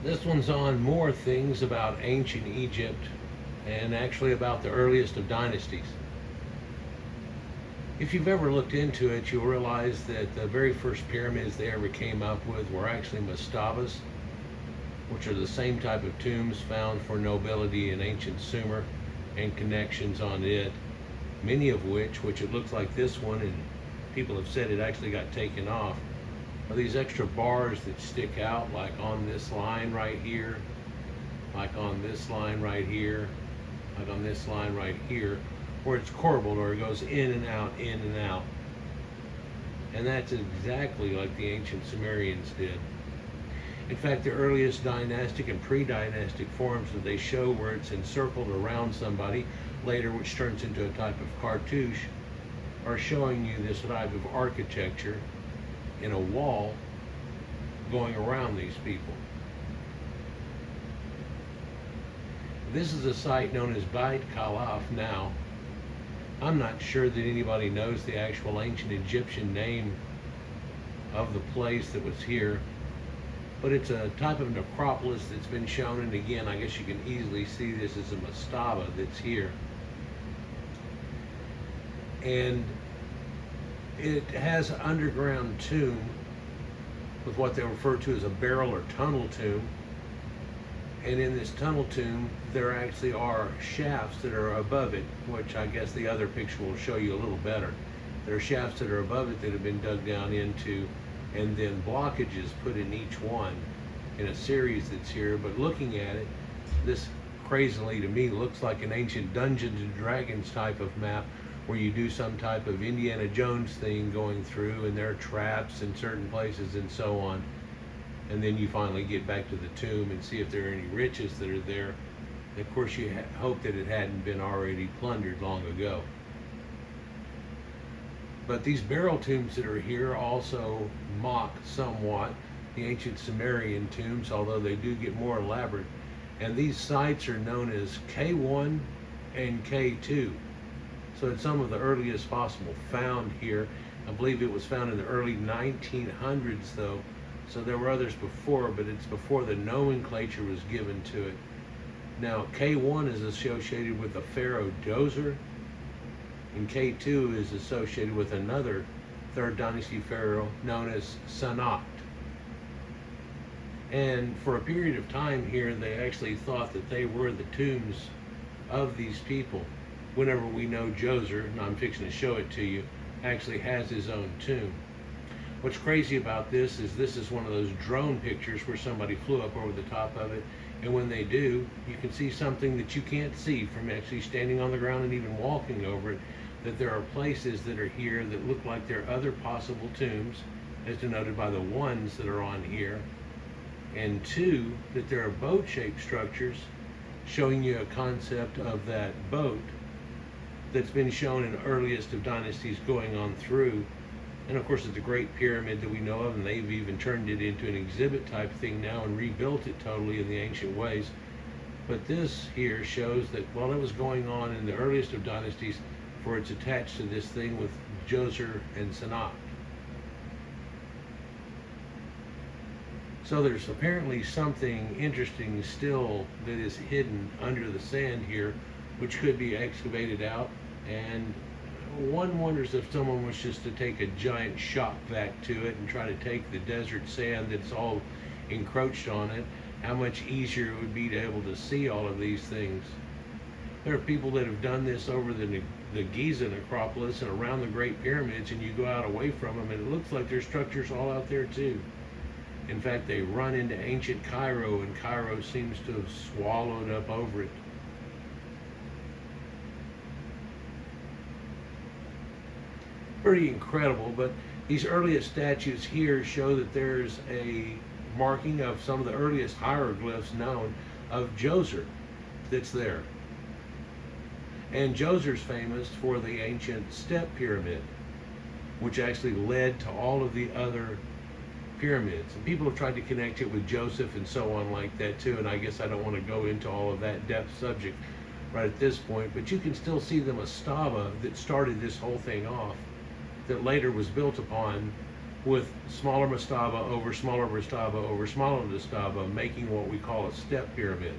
This one's on more things about ancient Egypt and actually about the earliest of dynasties. If you've ever looked into it, you'll realize that the very first pyramids they ever came up with were actually mastabas, which are the same type of tombs found for nobility in ancient Sumer and connections on it, many of which it looks like this one, and people have said it actually got taken off, are these extra bars that stick out, like on this line right here, like on this line right here, like on this line right here, where it's corbelled or it goes in and out, in and out. And that's exactly like the ancient Sumerians did. In fact, the earliest dynastic and pre-dynastic forms that they show where it's encircled around somebody, later which turns into a type of cartouche, are showing you this type of architecture in a wall going around these people. This is a site known as Bait Khallaf now. I'm not sure that anybody knows the actual ancient Egyptian name of the place that was here, but it's a type of necropolis that's been shown, and again, I guess you can easily see this as a mastaba that's here. And it has an underground tomb with what they refer to as a barrel or tunnel tomb. And in this tunnel tomb, there actually are shafts that are above it, which I guess the other picture will show you a little better. There are shafts that are above it that have been dug down into, and then blockages put in each one in a series that's here. But looking at it, this crazily to me looks like an ancient Dungeons and Dragons type of map, where you do some type of Indiana Jones thing going through, and there are traps in certain places and so on. And then you finally get back to the tomb and see if there are any riches that are there. And of course, you hope that it hadn't been already plundered long ago. But these barrel tombs that are here also mock somewhat the ancient Sumerian tombs, although they do get more elaborate. And these sites are known as K1 and K2. So it's some of the earliest possible found here. I believe it was found in the early 1900s though. So there were others before, but it's before the nomenclature was given to it. Now, K1 is associated with the Pharaoh Djoser, and K2 is associated with another 3rd dynasty pharaoh known as Sanat. And for a period of time here, they actually thought that they were the tombs of these people. Whenever we know Djoser, and I'm fixing to show it to you, actually has his own tomb. What's crazy about this is one of those drone pictures where somebody flew up over the top of it, and when they do, you can see something that you can't see from actually standing on the ground and even walking over it, that there are places that are here that look like they're other possible tombs, as denoted by the ones that are on here, and 2, that there are boat-shaped structures showing you a concept of that boat that's been shown in the earliest of dynasties going on through. And of course, it's a great pyramid that we know of, and they've even turned it into an exhibit type thing now and rebuilt it totally in the ancient ways. But this here shows that while it was going on in the earliest of dynasties, for it's attached to this thing with Djoser and Sanat. So there's apparently something interesting still that is hidden under the sand here, which could be excavated out. And one wonders if someone was just to take a giant shop vac to it and try to take the desert sand that's all encroached on it, how much easier it would be to be able to see all of these things. There are people that have done this over the Giza necropolis and around the Great Pyramids, and you go out away from them and it looks like there's structures all out there too. In fact, they run into ancient Cairo, and Cairo seems to have swallowed up over it. Pretty incredible, but these earliest statues here show that there's a marking of some of the earliest hieroglyphs known of Djoser that's there. And Djoser's famous for the ancient step pyramid, which actually led to all of the other pyramids. And people have tried to connect it with Joseph and so on like that too, and I guess I don't want to go into all of that depth subject right at this point, but you can still see the mastaba that started this whole thing off, that later was built upon with smaller mastaba over smaller mastaba over smaller mastaba, making what we call a step pyramid,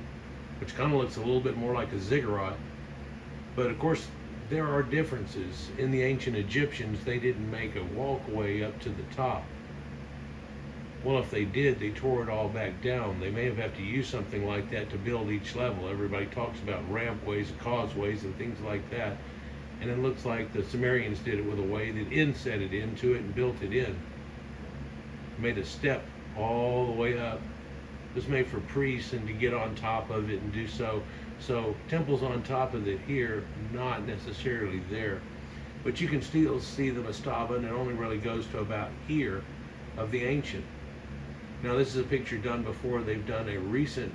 which kind of looks a little bit more like a ziggurat. But of course, there are differences. In the ancient Egyptians, they didn't make a walkway up to the top. Well, if they did, they tore it all back down. They may have had to use something like that to build each level. Everybody talks about rampways, causeways, and things like that. And it looks like the Sumerians did it with a way that inset it into it and built it in. Made a step all the way up. It was made for priests and to get on top of it and do so. So temples on top of it here, not necessarily there. But you can still see the mastaba, and it only really goes to about here of the ancient. Now this is a picture done before they've done a recent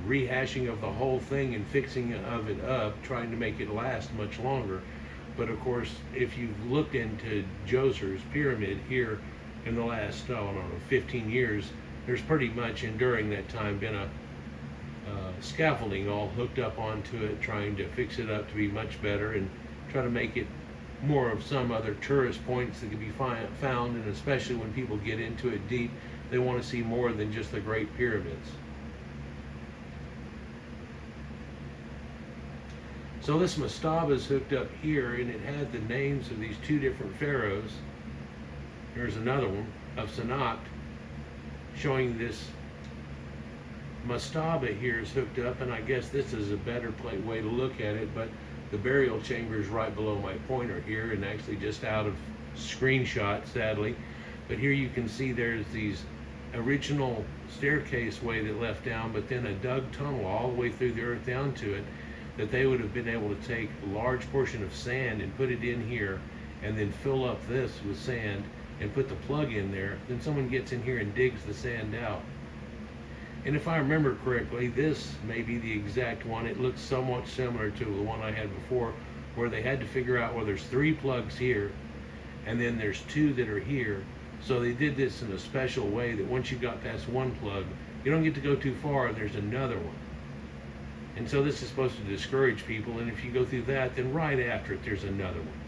rehashing of the whole thing and fixing of it up, trying to make it last much longer. But of course, if you've looked into Djoser's pyramid here in the last, I don't know, 15 years, there's pretty much during that time been a scaffolding all hooked up onto it, trying to fix it up to be much better and try to make it more of some other tourist points that can be found, and especially when people get into it deep, they want to see more than just the Great Pyramids. So this mastaba is hooked up here, and it had the names of these two different pharaohs. Here's another one of Sanat, showing this mastaba here is hooked up, and I guess this is a better way to look at it, but the burial chamber is right below my pointer here, and actually just out of screenshot, sadly. But here you can see there's these original staircase way that left down, but then a dug tunnel all the way through the earth down to it, that they would have been able to take a large portion of sand and put it in here, and then fill up this with sand and put the plug in there. Then someone gets in here and digs the sand out. And if I remember correctly, this may be the exact one. It looks somewhat similar to the one I had before, where they had to figure out, well, there's 3 plugs here, and then there's 2 that are here. So they did this in a special way that once you got past one plug, you don't get to go too far, and there's another one. And so this is supposed to discourage people, and if you go through that, then right after it, there's another one.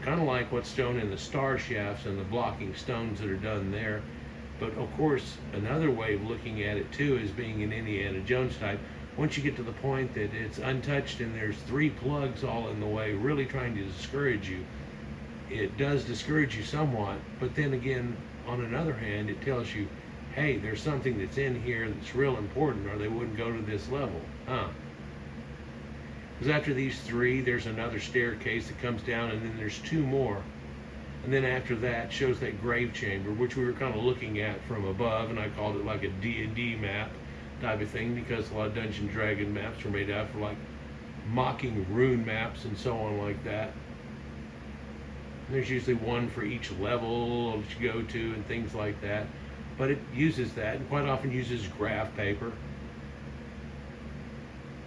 Kind of like what's shown in the star shafts and the blocking stones that are done there. But of course, another way of looking at it too is being an Indiana Jones type. Once you get to the point that it's untouched and there's 3 plugs all in the way, really trying to discourage you, it does discourage you somewhat. But then again, on another hand, it tells you, hey, there's something that's in here that's real important, or they wouldn't go to this level, huh? Because after these 3, there's another staircase that comes down, and then there's 2 more. And then after that shows that grave chamber, which we were kind of looking at from above, and I called it like a D&D map type of thing, because a lot of Dungeons & Dragons maps are made out for like mocking rune maps and so on like that. And there's usually one for each level that you go to and things like that. But it uses that, and quite often uses graph paper.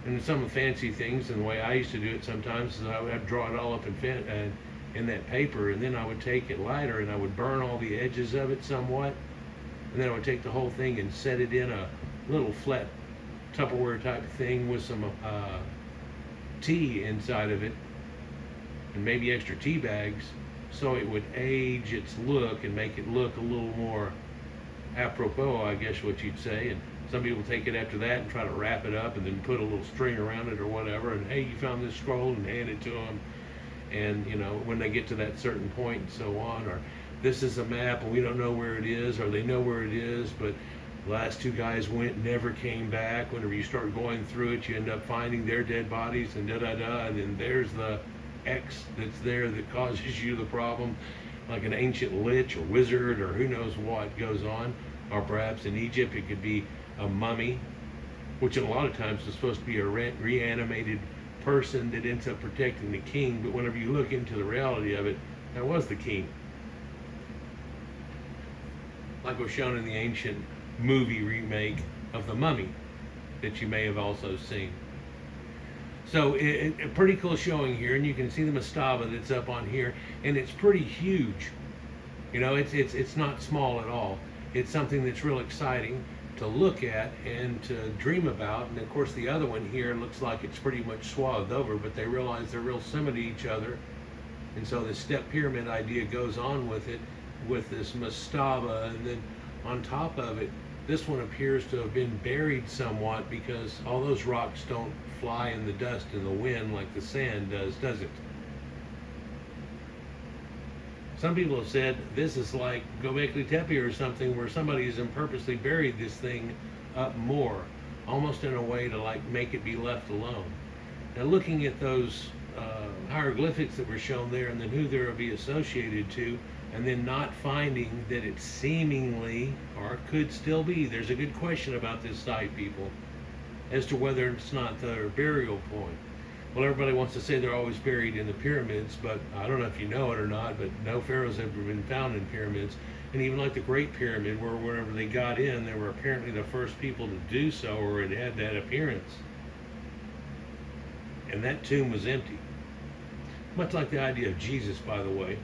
And some fancy things, and the way I used to do it sometimes is I would draw it all up in that paper, and then I would take it lighter and I would burn all the edges of it somewhat, and then I would take the whole thing and set it in a little flat Tupperware type thing with some tea inside of it, and maybe extra tea bags, so it would age its look and make it look a little more apropos, I guess what you'd say. And some people take it after that and try to wrap it up and then put a little string around it or whatever, and hey, you found this scroll, and hand it to them. And you know, when they get to that certain point and so on, or this is a map and we don't know where it is, or they know where it is, but the last 2 guys went and never came back. Whenever you start going through it, you end up finding their dead bodies and da-da-da, and then there's the X that's there that causes you the problem, like an ancient lich or wizard or who knows what goes on. Or perhaps in Egypt it could be a mummy, which a lot of times is supposed to be a reanimated person that ends up protecting the king, but whenever you look into the reality of it, that was the king. Like was shown in the ancient movie remake of The Mummy that you may have also seen. So a pretty cool showing here, and you can see the mastaba that's up on here, and it's pretty huge. You know, it's not small at all. It's something that's real exciting to look at and to dream about. And of course the other one here looks like it's pretty much swathed over, but they realize they're real similar to each other. And so the step pyramid idea goes on with it, with this mastaba, and then on top of it, this one appears to have been buried somewhat, because all those rocks don't fly in the dust in the wind like the sand does it? Some people have said this is like Göbekli Tepe or something, where somebody has purposely buried this thing up more, almost in a way to like make it be left alone. Now, looking at those hieroglyphics that were shown there, and then who they would be associated to, and then not finding that it seemingly, or could still be, there's a good question about this site, people, as to whether it's not their burial point. Well, everybody wants to say they're always buried in the pyramids, but I don't know if you know it or not, but no pharaohs have ever been found in pyramids. And even like the Great Pyramid, where wherever they got in, they were apparently the first people to do so, or it had that appearance. And that tomb was empty. Much like the idea of Jesus, by the way.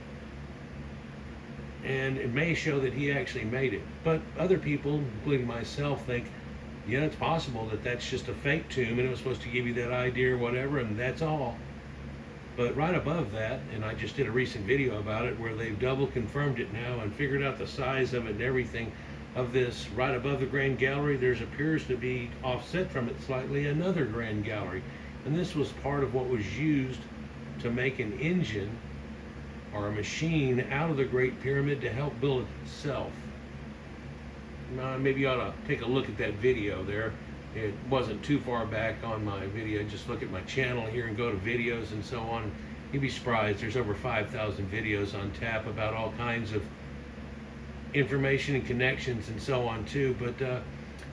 And it may show that he actually made it. But other people, including myself, think, yeah, it's possible that that's just a fake tomb, and it was supposed to give you that idea or whatever, and that's all. But right above that, and I just did a recent video about it, where they've double confirmed it now and figured out the size of it and everything of this, right above the Grand Gallery, there appears to be offset from it slightly another Grand Gallery. And this was part of what was used to make an engine or a machine out of the Great Pyramid to help build it itself. Maybe you ought to take a look at that video there. It wasn't too far back on my video. Just look at my channel here and go to videos and so on. You'd be surprised. There's over 5,000 videos on tap about all kinds of information and connections and so on too. But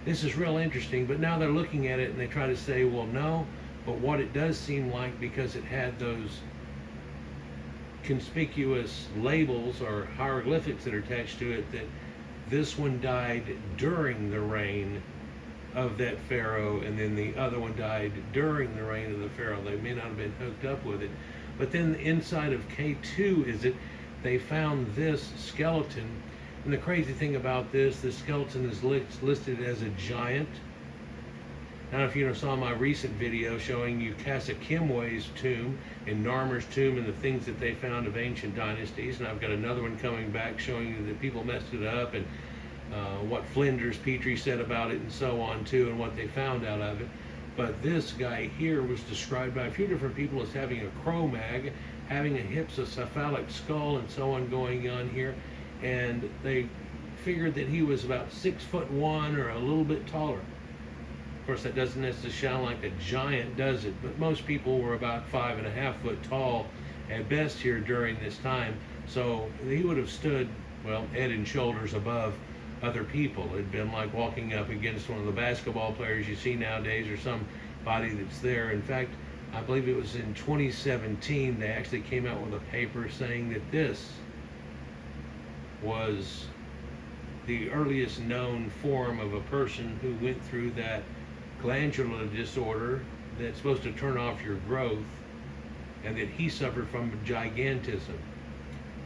this is real interesting. But now they're looking at it and they try to say, well, no. But what it does seem like, because it had those conspicuous labels or hieroglyphics that are attached to it, that this one died during the reign of that pharaoh, and then the other one died during the reign of the pharaoh. They may not have been hooked up with it. But then inside of K2 is it, they found this skeleton. And the crazy thing about this skeleton is listed as a giant. Now, if you saw my recent video showing you Casa Kimwe's tomb and Narmer's tomb and the things that they found of ancient dynasties, and I've got another one coming back showing you that people messed it up, and what Flinders Petrie said about it and so on too, and what they found out of it. But this guy here was described by a few different people as having a Cro Mag, having a hypsocephalic skull and so on going on here, and they figured that he was about 6'1" or a little bit taller. Of course, that doesn't necessarily sound like a giant, does it? But most people were about 5.5 foot tall at best here during this time. So he would have stood, well, head and shoulders above other people. It'd been like walking up against one of the basketball players you see nowadays, or somebody that's there. In fact, I believe it was in 2017, they actually came out with a paper saying that this was the earliest known form of a person who went through that glandular disorder that's supposed to turn off your growth, and that he suffered from gigantism,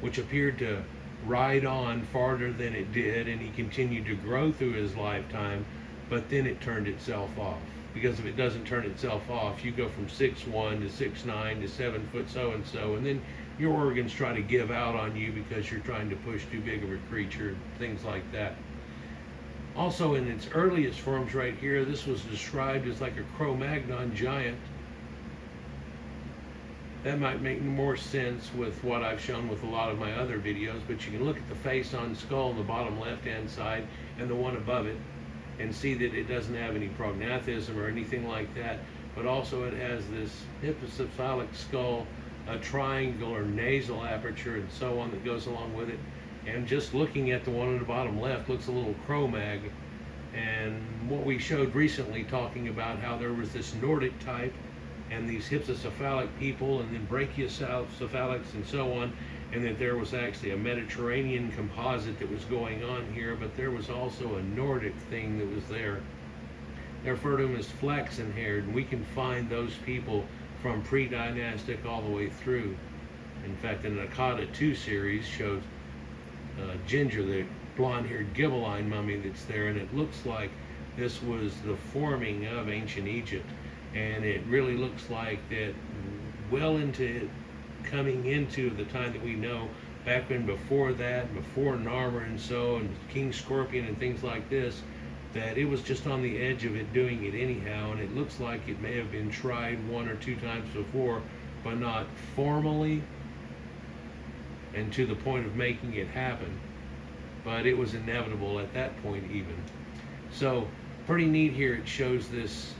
which appeared to ride on farther than it did, and he continued to grow through his lifetime, but then it turned itself off. Because if it doesn't turn itself off, you go from 6'1" to 6'9" to 7 foot so-and-so, and then your organs try to give out on you because you're trying to push too big of a creature, things like that. Also, in its earliest forms right here, this was described as like a Cro Magnon giant. That might make more sense with what I've shown with a lot of my other videos, but you can look at the face on skull on the bottom left-hand side and the one above it and see that it doesn't have any prognathism or anything like that, but also it has this hypocephalic skull, a triangular nasal aperture and so on that goes along with it. And just looking at the one on the bottom left looks a little Cro Mag. And what we showed recently, talking about how there was this Nordic type and these hypsocephalic people, and then brachiocephalics and so on, and that there was actually a Mediterranean composite that was going on here, but there was also a Nordic thing that was there. They refer to them as flaxen-haired, and we can find those people from pre-dynastic all the way through. In fact, the Nakata 2 series shows Ginger, the blonde-haired Ghibelline mummy that's there, and it looks like this was the forming of ancient Egypt. And it really looks like that well into coming into the time that we know, back when before that, before Narmer and so, and King Scorpion and things like this, that it was just on the edge of it doing it anyhow, and it looks like it may have been tried 1 or 2 times before, but not formally and to the point of making it happen. But it was inevitable at that point even. So pretty neat here. It shows this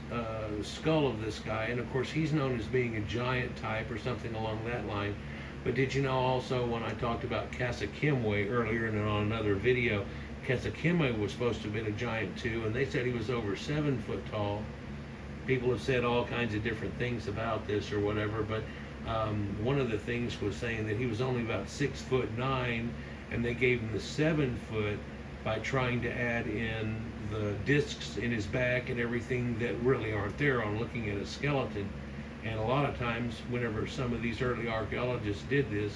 skull of this guy, and of course he's known as being a giant type or something along that line. But did you know also, when I talked about Kasekimwe earlier and on another video, Kasekimwe was supposed to have been a giant too, and they said he was over 7 foot tall. People have said all kinds of different things about this or whatever, but one of the things was saying that he was only about 6'9", and they gave him the 7 foot by trying to add in the discs in his back and everything that really aren't there on looking at a skeleton. And a lot of times, whenever some of these early archaeologists did this,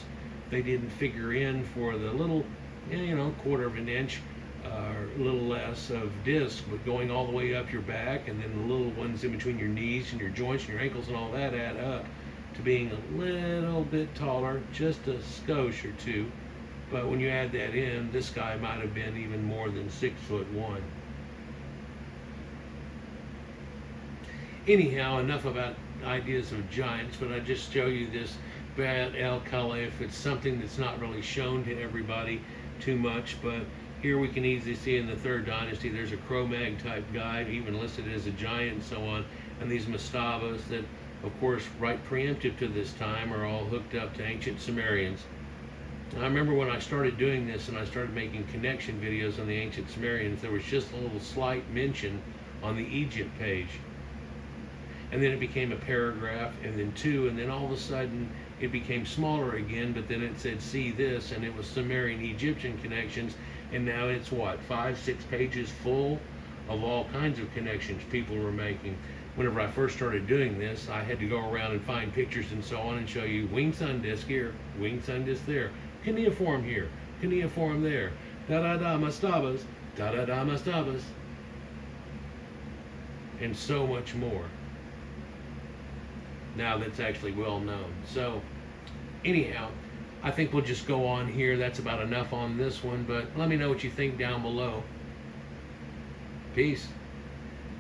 they didn't figure in for the little, 1/4 of an inch, or a little less of disc, but going all the way up your back, and then the little ones in between your knees and your joints and your ankles and all that add up to being a little bit taller, just a skosh or two. But when you add that in, this guy might have been even more than 6'1". Anyhow, enough about ideas of giants, but I just show you this Biet El Kallif. It's something that's not really shown to everybody too much, but here we can easily see in the 3rd dynasty there's a Cro Mag type guy, even listed as a giant and so on, and these mastabas that, of course, right preemptive to this time, are all hooked up to ancient Sumerians. I remember when I started doing this and I started making connection videos on the ancient Sumerians, there was just a little slight mention on the Egypt page. And then it became a paragraph, and then 2, and then all of a sudden it became smaller again, but then it said, see this, and it was Sumerian-Egyptian connections, and now it's what, 5, 6 pages full of all kinds of connections people were making. Whenever I first started doing this, I had to go around and find pictures and so on and show you winged sun disk here, winged sun disk there, cuneiform here, cuneiform there, da-da-da mastabas, da-da-da mastabas, and so much more. Now that's actually well known. So anyhow, I think we'll just go on here. That's about enough on this one, but let me know what you think down below. Peace.